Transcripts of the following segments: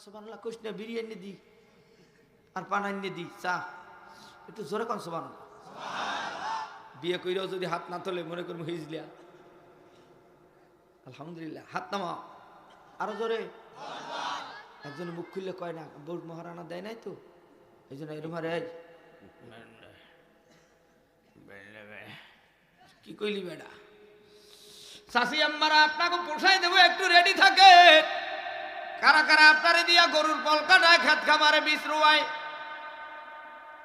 সুবহানাল্লাহ কইস না, বিরিয়ানি দি আর পান আনিয়ে দি, চা একটু জোরে কন সুবহানাল্লাহ। বিয়ে কইরাও যদি হাত না তোলে মনে করবো হিজলিয়া। আলহামদুলিল্লাহ, হাত নামা আরো জোরে। একজন মুখ খুললে কয় না বউ মহারানা দেয় নাই তো, এই জন্য এরম হারে কি কইলি বেটা। চাষি আম্মারা আপনাকে পোষাই দেবো, একটু রেডি থাকে। কারা কারা আপনারে দিয়া গরুর পল কাটায়, খেত খামারে বীজ রোয়ায়,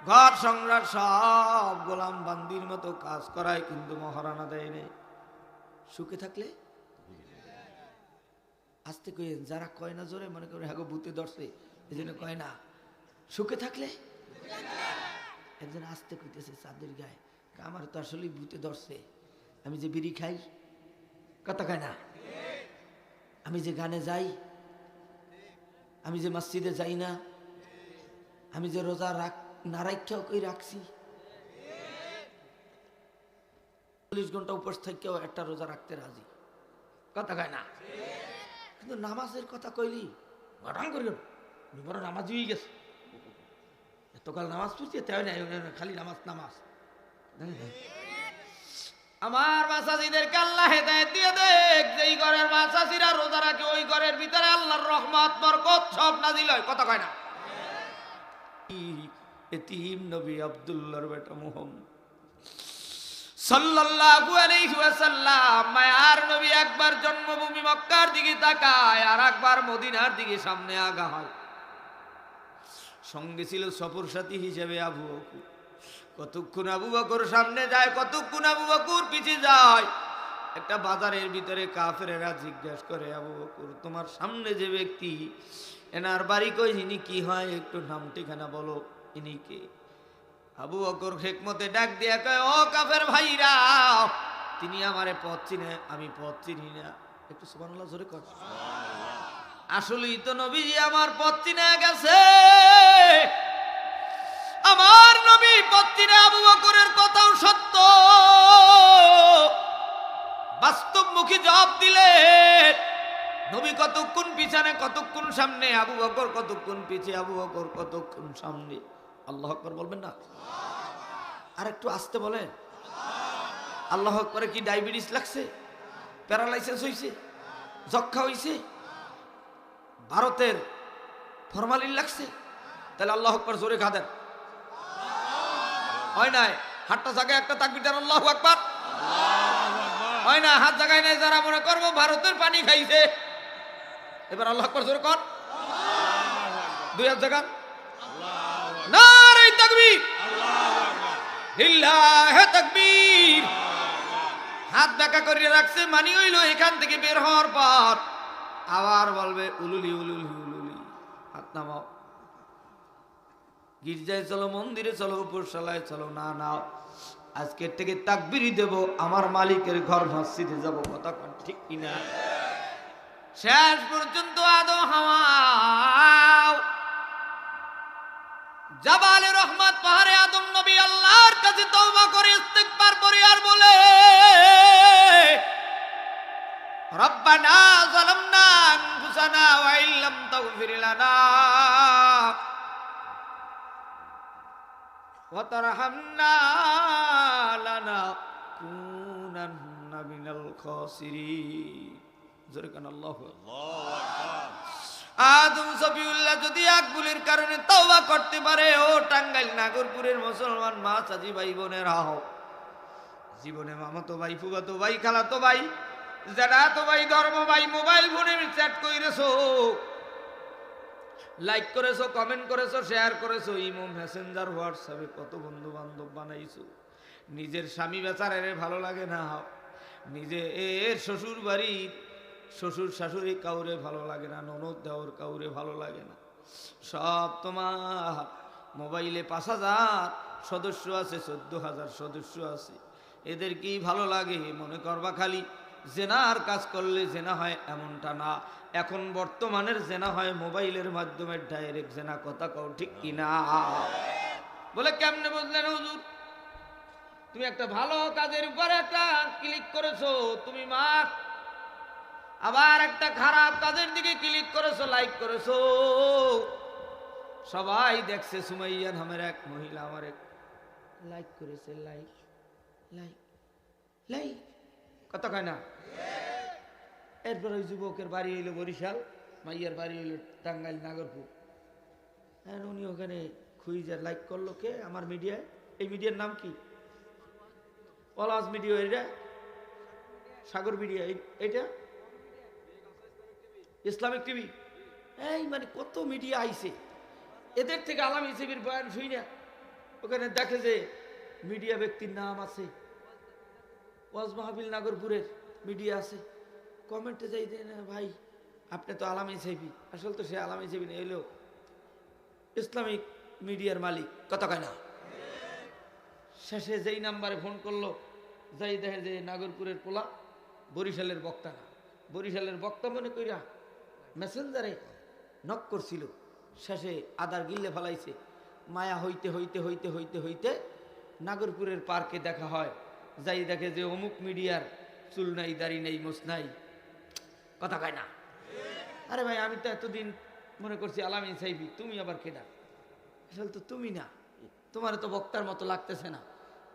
ঘর সংসার সব গোলাম বান্দির মতো কাজ করায়, কিন্তু মহারানা দেয় নেই। সুখে থাকলে আস্তে কই, যারা কয় না জোরে মনে করে হ্যাগো ভূতে ধরছে, এই জন্য কয় না। সুখে থাকলে একজন আস্তে কইতেছে চাঁদের গায়ে, আমার তো আসলে ভূতে ধরছে, আমি যে বিড়ি খাই, কথা কয় না, আমি যে গানে যাই, আমি যে মসজিদে যাই না, আমি যে রোজা না রাখাও কই রাখছি, 40 ঘন্টা উপোস থেকেও একটা রোজা রাখতে রাজি, কথা কয় না। কিন্তু নামাজের কথা কইলি ঘটান করি, বড় নামাজ হয়ে গেছে, এতকাল নামাজ পড়ছে তাই নাই, খালি নামাজ নামাজ। আমার মাসাজিদেরকে আল্লাহ হেদায়েত দিয়ে দেখ, যেই ঘরের মাসাজিরা রোজা রাখে ওই ঘরের ভিতরে আল্লাহর রহমত বরকত সব নাজিল হয়, কথা কয় না। এতিম নবী আব্দুল্লাহর বেটা মুহাম্মদ সাল্লাল্লাহু আলাইহি ওয়াসাল্লাম, মায়ার নবী একবার জন্মভূমি মক্কার দিকে তাকায়, আর একবার মদিনার দিকে সামনে আগা হয়। সঙ্গে ছিল সফর সাথী হিসেবে আবু বকর। কতক্ষণ আবু বকর সামনে যায়, কতক্ষণ আবু বকর পিছিয়ে যায়। একটা বাজারের ভিতরে কাফেরেরা জিজ্ঞাসা করে, আবু বকর তোমার সামনে যে ব্যক্তি, এনার বাড়ি কই, ইনি কি হয়, একটু নাম ঠিকানা বলো, ইনি কে? আবু বকর হিকমতে ডাক দিয়া কয়, ও কাফের ভাইরা, তিনি আমারে পথ চিনে, আমি পথ চিনি না। একটু সুবহানাল্লাহ জোরে কর। আসলেই তো নবীজি আমার পথ চিনে গেছে। আমার নবী পথ চিনে, আবু বকরের কথাও সত্য। বাস্তবমুখী জবাব দিলে, নবী কতক্ষণ পিছনে কতক্ষণ সামনে, আবু বকর কতক্ষণ পিছে, আবু বকর কতক্ষণ সামনে। আল্লাহু আকবার বলবেন না? আর একটু আসতে বলেন। আল্লাহু আকবারে কি ডায়াবেটিস লাগছে, প্যারালাইসিস হইছে, যক্ষা হইছে, ভারতের ফরমালিন লাগছে? তাহলে আল্লাহু আকবার জোরে খাদেন। হয় নাই? হাতটা জায়গায় একটা তাকবীর দেন, আল্লাহু আকবার। হয় না? হাত জায়গায় নাই, যারা মনে করবো ভারতের পানি খাইছে, এবার আল্লাহু আকবার জোরে কর। দুই হাত জাগান, নারে তাকবীর, লিল্লাহি তাকবীর। হাত বেঁকা করিয়ে রাখছে, মানি হইল এখান থেকে বের হওয়ার পর আবার বলবে উলুলি উলুলি উলুলি। হাত নামাও। গির্জায় চলো, মন্দিরে চলো, উপরশালায় চলো, না না, আজকের থেকে তাকবীরই দেব, আমার মালিকের ঘর মসজিদে যাব, কথা ঠিক কিনা? শেষ পর্যন্ত আদম হাওয়া জাবালে রহমত পাহাড়ে আদম নবী আল্লাহর কাছে তওবা করে ইস্তিগফার করে আর বলে, রব্বানা যালামনা আনফুসানা ওয়া ইল্লাম তাগফির লানা ওয়া তারহামনা লানাকুনান্না মিনাল খাসিরিন। জোরে কান আল্লাহু আকবার। আদম সফিউল্লাহ যদি আকবুলের কারণে তওবা করতে পারে, ও টাঙ্গাইল নাগরপুরের মুসলমান মা চাচি ভাই বোনেরা, জীবনে মামাতো ভাই, ফুফাতো ভাই, খালাতো ভাই, জ্যাঠাতো ভাই, ধর্ম ভাই, মোবাইল ফোনে চ্যাট কইরেছো, লাইক করেছো, কমেন্ট করেছো, শেয়ার করেছো, ইমো, মেসেঞ্জার, হোয়াটসঅ্যাপে কত বন্ধু বান্ধব বানাইছো। নিজের স্বামী বেচারের ভালো লাগে না, নিজে এর শ্বশুর বাড়ির শ্বশুর শাশুড়ি কাউরে ভালো লাগে না, ননদ দেওর কাউরে ভালো লাগে না। সব তোমার মোবাইলে 5,000 সদস্য আছে, 14,000 সদস্য আছে, এদের কি ভালো লাগে? মনে করবা খালি জেনার কাজ করলে জেনা হয়, এমনটা না। এখন বর্তমানের জেনা হয় মোবাইলের মাধ্যমে, ডাইরেক্ট জেনা, কথা কও ঠিক কিনা? বলে কেমনে বুঝলেন হুজুর? তুমি একটা ভালো কাজের উপরে একটা ক্লিক করেছো, তুমি মা আবার একটা খারাপ কাজের দিকে ক্লিক করেছো, লাইক করেছো, সবাই দেখছে সুমাইয়া নামের এক মহিলা আমার লাইক করেছে, লাইক লাইক লাইক, কথা কয় না। এরপর ওই যুবকের বাড়ি হইলো বরিশাল, মাইয়ার বাড়ি হইলো টাঙ্গাইল নাগরপুর। হ্যাঁ, উনি ওখানে খুঁজে লাইক করলো কে আমার মিডিয়ায়। এই মিডিয়ার নাম কি? পলাশ মিডিয়া, এটা সাগর মিডিয়া, এটা ইসলামিক টিভি। এই মানে কত মিডিয়া আইছে, এদের থেকে আলাম হিসেবের বয়ান শুই না। ওখানে দেখে যে মিডিয়া ব্যক্তির নাম আছে, ওয়াজ মাহফিল নাগরপুরের মিডিয়া আছে। কমেন্টে যাই দেয় না, ভাই আপনি তো আলামী সাহেবী। আসলে তো সে আলামী সাহেবী নেই, এলো ইসলামিক মিডিয়ার মালিক, কথা কয় না। শেষে যেই নাম্বারে ফোন করলো, যাই দেখে যে নাগরপুরের পোলা, বরিশালের বক্তা না। বরিশালের বক্তা মনে কইরা মেসেঞ্জারে নক করছিল। শেষে আদার গিল্লে ফেলাইছে। মায়া হইতে হইতে হইতে হইতে হইতে নাগরপুরের পার্কে দেখা হয়। যাই দেখে যে অমুক মিডিয়ার চুল নাই, দাড়ি নেই, মোছ নাই, কথা কয় না। আরে ভাই, আমি তো এতদিন মনে করছি আলামিন সাহেবী, তুমি আবার কেডা? আসলে তো তুমি না, তোমার তো বক্তার মতো লাগতেছে না।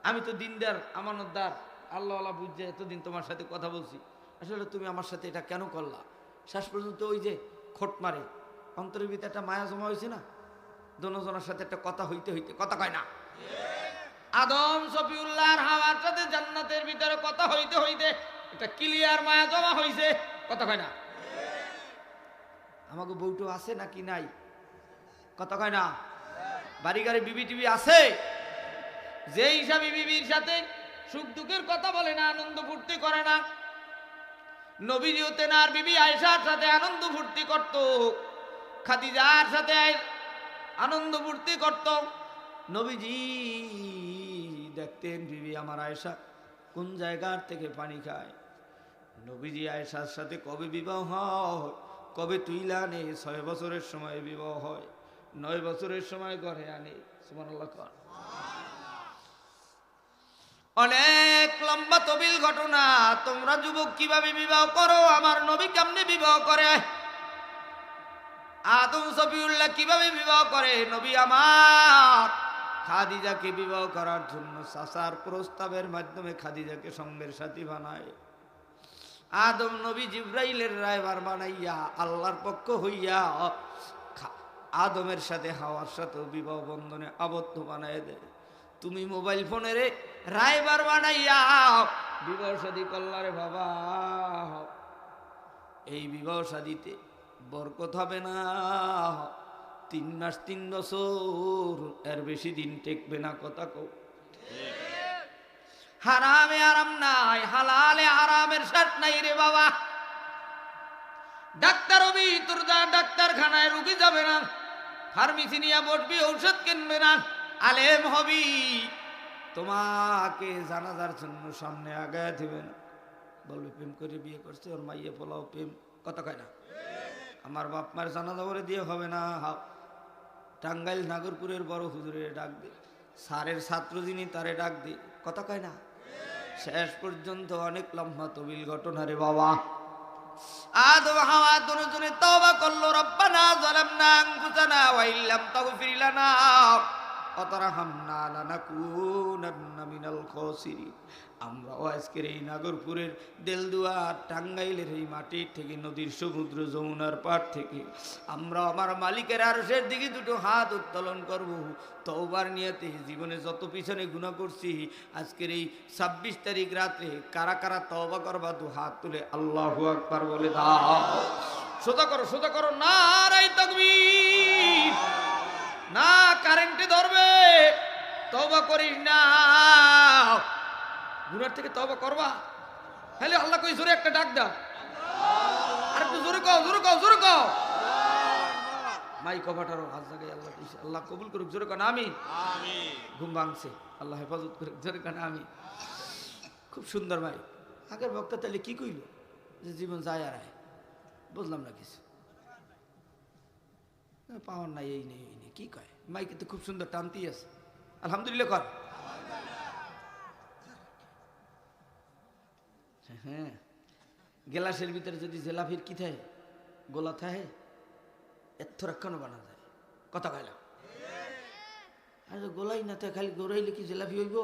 আমি তো দিনদার, আমানতদার, আল্লাহ আল্লাহ বুঝছে এতদিন তোমার সাথে কথা বলছি। আসলে তুমি আমার সাথে এটা কেন করলা? শেষ পর্যন্ত ওই যে খোট মারে, অন্তরের ভিতরে একটা মায়া জমা হয়েছে না, দোনোজনের সাথে একটা কথা হইতে হইতে, কথা কয় না। আদম শফিউল্লাহর হাওয়ার সাথে জান্নাতের ভিতরে কথা হইতে হইতে একটা ক্লিয়ার মায়া জমা হইছে, কথা কয় না। আমাকে বউটো আছে নাকি নাই, কথা কয় না। বাড়ি গাড়ি বিবি টিবি আছে, যে হিসাবে বিবির সাথে সুখ দুঃখের কথা বলে না, আনন্দ ফুর্তি করে না। নবীজি হতেন আর বিবি আয়েশার সাথে আনন্দ ফুর্তি করত, খাদিজার সাথে আনন্দ ফুর্তি করত। নবীজি দেখতেন বিবি আমার আয়েশা কোন জায়গার থেকে পানি খায়। নবীজি আয়েশার সাথে কবে বিবাহ হয়, কবে তুইলা আনে, 6 বছরের সময় বিবাহ হয়, 9 বছরের সময় ঘরে আনে। সুবহানাল্লাহ। অনেক লম্বা তবিল ঘটনা। তোমরা যুবক কিভাবে বিবাহ করো, আমার নবী কেমনে বিবাহ করে, আদম শফিউল্লাহ কিভাবে বিবাহ করে, নবী আমার খাদিজাকে বিবাহ করার জন্য চাচার প্রস্তাবের মাধ্যমে খাদিজাকে সঙ্গের সাথী বানায়। আদম নবী জিব্রাইলের রায়বার বানাইয়া আল্লাহর পক্ষ হইয়া আদমের সাথে হাওয়ার সাথে বিবাহ বন্ধনে আবদ্ধ বানায় দেয়। তুমি মোবাইল ফোনের রায়বার বানাইয়া বিবাহ শাদী করলারে বাবা, এই বিবাহ শাদীতে বরকত হবে না। 3 মাস 3 বছর, এর বেশি দিন টেকবে না, কথা কও। হারামে আরাম নাই, হালালে হারামের সাথ নাই রে বাবা। ডাক্তার হবি, তোর ডাক্তারখানায় রুগী যাবে না, ফার্মেসি নিয়ে বসবি, ঔষধ কিনবে না। আলেম হবি, তোমাকে জানাজার জন্য সামনে আগায় দিবে না, বলবে প্রেম করে বিয়ে করছে, ওর মাইয়ে পোলাও প্রেম, কথা কয় না। আমার বাপ মায়ের জানাজা করে দিয়ে হবে না। টাঙ্গাইল নাগরপুরের বড় হুজুরের ডাক দে, স্যারের ছাত্র যিনি তারে ডাক দে, কথা কয় না। শেষ পর্যন্ত অনেক লম্বা তবিল ঘটনা রে বাবা। আদম হাওয়া দুজনে তওবা করলো, রব্বানা যালামনা আনফুসানা ওয়া ইল্লাম তাগফির লানা ওয়া তারহামনা লানাকুনান্না মিনাল খাসিরিন। আমরাও আজকের এই নাগরপুরের দেলদুয়া টাঙ্গাইলের এই মাটির থেকে, নদীর সমুদ্র যমুনার পাড় থেকে আমরা আমার মালিকের আরশের দিকে দুটো হাত উত্তোলন করব তওবার নিয়তে। জীবনে যত পিছনে গুনাহ করছি, আজকের এই 26 তারিখ রাতে কারা কারা তওবা করবা, 2 হাত তুলে আল্লাহু আকবার বলে দাও। সোজা করো, সোজা করো, নারায়ে তাকবীর। না কারেন্টে ধরবে, তওবা করিস না, গুনার থেকে তওবা করবা। হ্যালো আল্লাহ কই জোরে একটা ডাক দাও, আর একটু জোরে কও, জোরে কও, জোরে কও। মাই কভাটারও হাত জায়গায় আল্লাহ কইছে, আল্লাহ কবুল করুক, জোরে কন আমিন। আমিন। ঘুম ভাঙছে, আল্লাহ হেফাজত করুক, জোরে কন আমিন। খুব সুন্দর ভাই। আগের বক্তা তাহলে কি কইল যে জীবন যায় আর আয়, বুঝলাম না কিছু, পাওয়ার নাই, এই নেই, এই নেই, কি কয় মাইকে তো খুব সুন্দর টানতি আছে। আলহামদুলিল্লাহ কর। হ্যাঁ, গ্লাসের ভিতরে যদি জেলাফির কি থাকে, গোলা থাকে, এত রাখানো বানা যায়। কথা কইলাম আর গোলাই না থাকে, খালি গোড়াইলে কি জেলাফি হইব?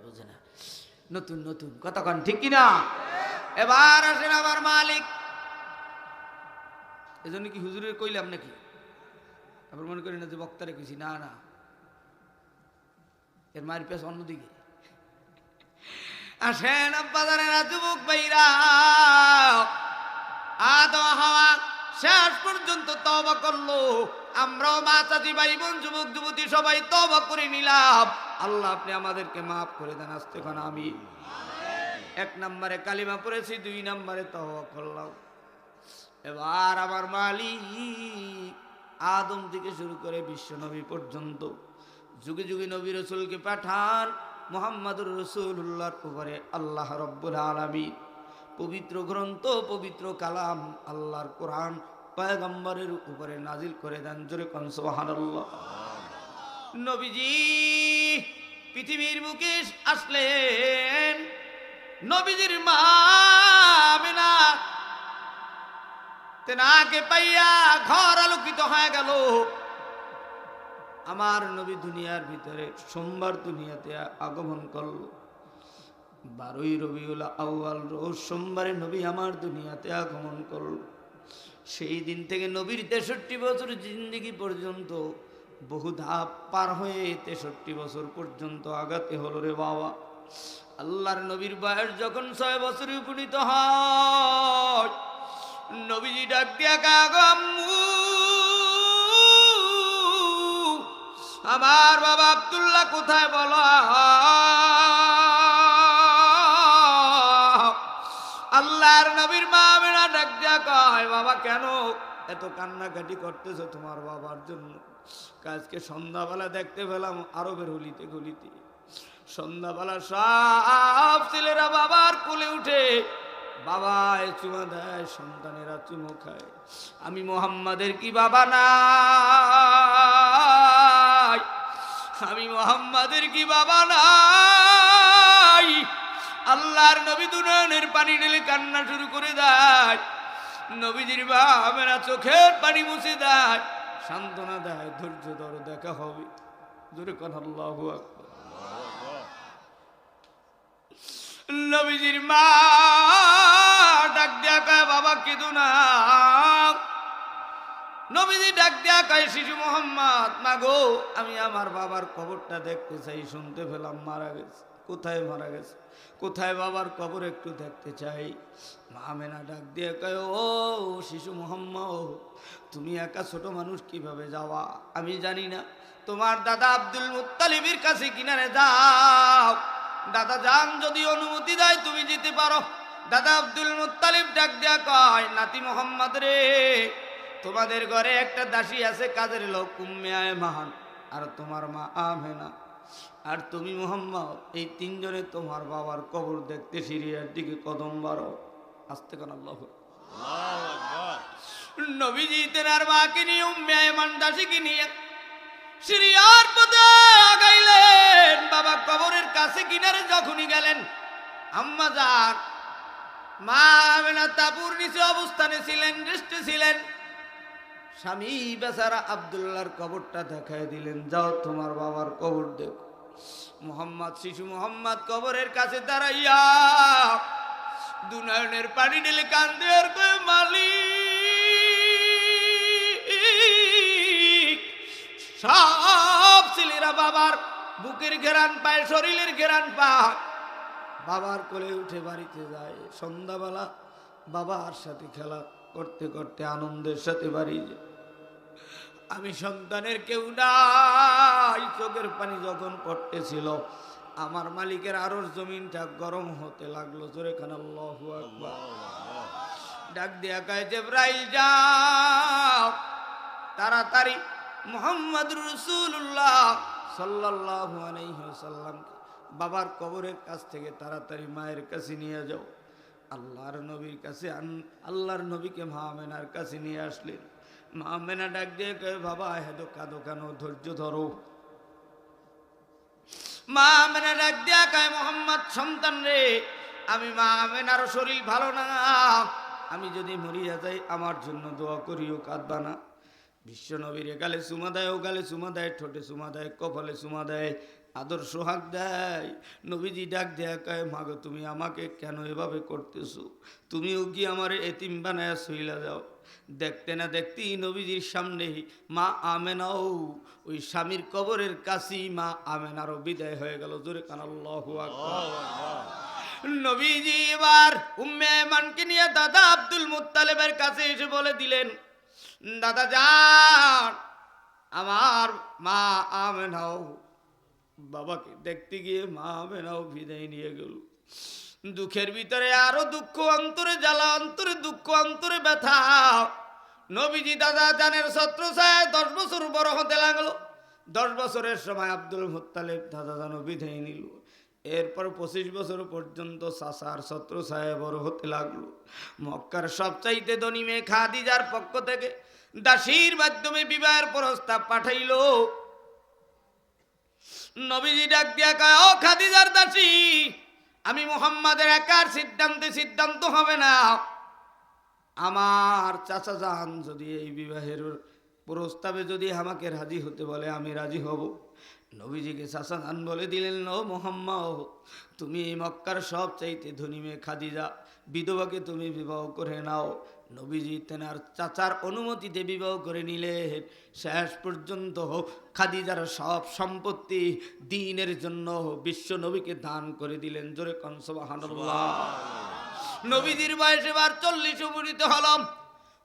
বুঝে না, নতুন নতুন কথা কন ঠিক কিনা? এবার আসেন আমার মালিক। এজন্য কি হুজুরের কইলাম নাকি? আবার মনে করি না যে বক্তারে কইছি, না না, এর মায়ের পেছ অন্যদিকে। আসেন আব্বাজানেরা, যুবক ভাইরা, আদম হাওয়া শেষ পর্যন্ত তওবা করলো। আমরাও মা চাচি ভাই বোন যুবক যুবতী সবাই তওবা করে নিলাম। আল্লাহ আপনি আমাদেরকে মাফ করে দেন। আসতে কোন আমি 1 নম্বরে কালিমা পড়েছি, 2 নম্বরে তওবা করলাম। এবার আমার মালিক আদম থেকে শুরু করে বিশ্ব নবী পর্যন্ত যুগে যুগে নবী রাসূলকে পাঠান। মুহাম্মদুর রাসূলুল্লাহর উপরে আল্লাহ রাব্বুল আলামিন পবিত্র গ্রন্থ, পবিত্র কালাম আল্লাহর কোরআন পয়গম্বরের উপরে নাজিল করে দেন। জোরে কোন সুবহানাল্লাহ। নবীজি পৃথিবীর বুকে আসলেন। নবীজির মা আমিনা তেনাকে পাইয়া ঘর আলোকিত হয়ে গেল। আমার নবী দুনিয়ার ভিতরে সোমবার দুনিয়াতে আগমন করল। 12ই রবিউল আউয়াল রোজ সোমবারে নবী আমার দুনিয়াতে আগমন করল। সেই দিন থেকে নবীর 63 বছর জিন্দেগি পর্যন্ত বহু ধাপ পার হয়ে 63 বছর পর্যন্ত আগাতে হলো রে বাবা। আল্লাহর নবীর বয়স যখন 6 বছরে উপনীত হয়, নবীজি ডাক দিয়া কাগো আম্মু, আমার বাবা আব্দুল্লাহ কোথায় বলো? আল্লাহর নবীর মা আমিনা ডাক দিয়া কয়, বাবা কেন এত কান্নাকাটি করতেছো তোমার বাবার জন্য? আজকে সন্ধ্যাবেলা দেখতে পেলাম আরবের হলিতে গলিতে সন্ধ্যাবেলা সব ছেলেরা বাবার কোলে উঠে বাবায় চুমা দেয়, সন্তানেরা চুমো খায়। আমি মুহাম্মাদের কি বাবা নাই? আমি মুহাম্মাদের কি বাবা নাই? আল্লাহর নবী দুনয়নের পানি ঢেলে কান্না শুরু করে দেয়। নবীজির মা আমেনা চোখের পানি মুছে দেয়, সান্ত্বনা দেয়, ধৈর্য ধরো, দেখা হবে। জোরে কোন আল্লাহু আকবার। নবীজির মা ডাক দিয়া কয়, বাবা কেঁদো না। নবীজি ডাক দিয়া কয়, শিশু মোহাম্মদ, মা গো, আমি আমার বাবার কবরটা দেখতে চাই। শুনতে পেলাম মারা গেছে। কোথায় মারা গেছে? কোথায় বাবার কবর একটু দেখতে চাই। মা আমেনা ডাক দিয়ে কয়, ও শিশু মোহাম্মদ, তুমি একা ছোট মানুষ কিভাবে যাওয়া? আমি জানি না। তোমার দাদা আব্দুল মুত্তালিবের কাছে কিনারে যাও। দাদা যান যদি অনুমতি দেয় তুমি যেতে পারো। দাদা আব্দুল মুত্তালিব ডাক দিয়া কয়, নাতি মোহাম্মদ রে, তোমাদের ঘরে একটা দাসী আছে, কাজের লোক উম্মে আয়মান, আর তোমার মা আমেনা, আর তুমি মুহাম্মদ, এই 3 জনে তোমার বাবার কবর দেখতে সিরিয়ার দিকে কদম বাড়ো। আসতে কোন আল্লাহু আকবার। নবীজি তেনার মাকে নিয়ে উম্মে আয়মান দাসীকে নিয়ে সিরিয়ার পথে আগাইলেন। বাবা কবরের কাছে কিনারে যখনই গেলেন, আম্মা যান মা আমেনা তাঁবুর নিচে অবস্থানে ছিলেন, রেস্টে ছিলেন। স্বামী বেচারা আব্দুল্লাহর কবরটা দেখায় দিলেন, যাও তোমার বাবার কবর দেখো। মুহাম্মদ, শিশু মুহাম্মদ কবরের কাছে দাঁড়াইয়া দুনয়নের পানি ঢেলে কান্দে আর কয়, মালিক। সব ছেলেরা বাবার বুকের ঘেরান পায়, শরীরের ঘেরান পায়, বাবার কোলে উঠে বাড়িতে যায়। সন্ধ্যাবেলা বাবার সাথে খেলা করতে করতে আনন্দের সাথে বাড়ি যায়। আমি সন্তানের কেউ নাই। চোখের পানি যখন পড়তেছিল, আমার মালিকের আরশ জমিনটা গরম হতে লাগলো। জোরে কান আল্লাহু আকবার। ডাক দিয়া কয়, জিবরাইল যাও তাড়াতাড়ি মুহাম্মদুর রাসূলুল্লাহ সাল্লাল্লাহু আলাইহি ওয়াসাল্লাম বাবার কবরের কাছ থেকে তাড়াতাড়ি মায়ের কাছে নিয়ে যাও। আল্লাহর নবীর কাছে, আল্লাহর নবীকে মা আমেনার কাছে নিয়ে আসলেন। মা আমেনা ডাক দিয়ে কয়, বাবা হেদো কাঁদো কেন, ধৈর্য ধরো। মা আমেনা ডাক দিয়া কয়, মুহাম্মদ সন্তান রে, আমি মা আমেনারও শরীর ভালো না, আমি যদি মরিয়া যাই আমার জন্য দোয়া করিও, কাঁদবা না। বিশ্ব নবীর গালে চুমা দেয়, ও গালে চুমা দেয়, ঠোঁটে চুমা দেয়, কপালে চুমা দেয়, আদর সোহাগ দেয়। নবীজি ডাক দেয়া কয়, মাগো তুমি আমাকে কেন এভাবে করতেছো? তুমিও কি আমার এতিম বানায়া সইলা যাও? দেখতে না দেখতেই নবীজির সামনে মা আমেনাও ওই স্বামীর কবরের কাছেই মা আমেনারও বিদায় হয়ে গেল। জোরে কান আল্লাহু আকবার। নবীজি এবার উম্মে আয়মানকে নিয়ে দাদা আব্দুল মুত্তালিবের কাছে এসে বলে দিলেন, দাদা যান, আমার মা আমেনাও বাবাকে দেখতে গিয়ে মা আমেনাও বিদায় নিয়ে গেল। দুঃখের ভিতরে আরো দুঃখ, অন্তরে জ্বালা, অন্তরে দুঃখ, অন্তরে ব্যথা। নবীজি দাদা জানের ছত্র ছায় 10 বছর বড় হতে লাগলো। 10 বছরের সময় আব্দুল মুত্তালিব দাদা জানো বিদায় নিল। এরপর 25 বছর পর্যন্ত চাচার ছত্র ছায় বড় হতে লাগলো। মক্কার সবচাইতে ধনী মেয়ে খাদিজার পক্ষ থেকে দাসীর মাধ্যমে বিবাহের প্রস্তাব পাঠাইল। নবীজি ডাক দিয়া কয়, ও খাদিজার দাসী, আমি মুহাম্মাদের একার সিদ্ধান্ত হবে না। আমার চাচা জান যদি এই বিবাহের প্রস্তাবে যদি আমাকে রাজি হতে বলে আমি রাজি হব। নবীজিকে চাচা জান বলে দিলেন, ও মুহাম্মদ, তুমি এই মক্কার সব চাইতে ধনী মেয়ে খাদিজা বিধবাকে তুমি বিবাহ করে নাও। নবীজি তেনার চাচার অনুমতিতে বিবাহ করে নিলেন। শেষ পর্যন্ত খাদিজার সব সম্পত্তি দ্বীনের জন্য বিশ্ব নবীকে দান করে দিলেন। জোরে কোন সুবহানাল্লাহ। নবীজির বয়স এবার 40 উপনীত হলাম।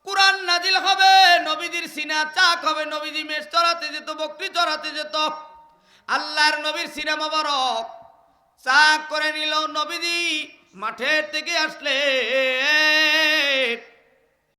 কুরআন নাজিল হবে, নবীজির সিনা চাক হবে। নবীজি মেষ চড়াতে যেত, বকরি চড়াতে যেত। আল্লাহর নবীর সিনা মোবারক চাক করে নিল। নবীজি মাঠের থেকে আসলে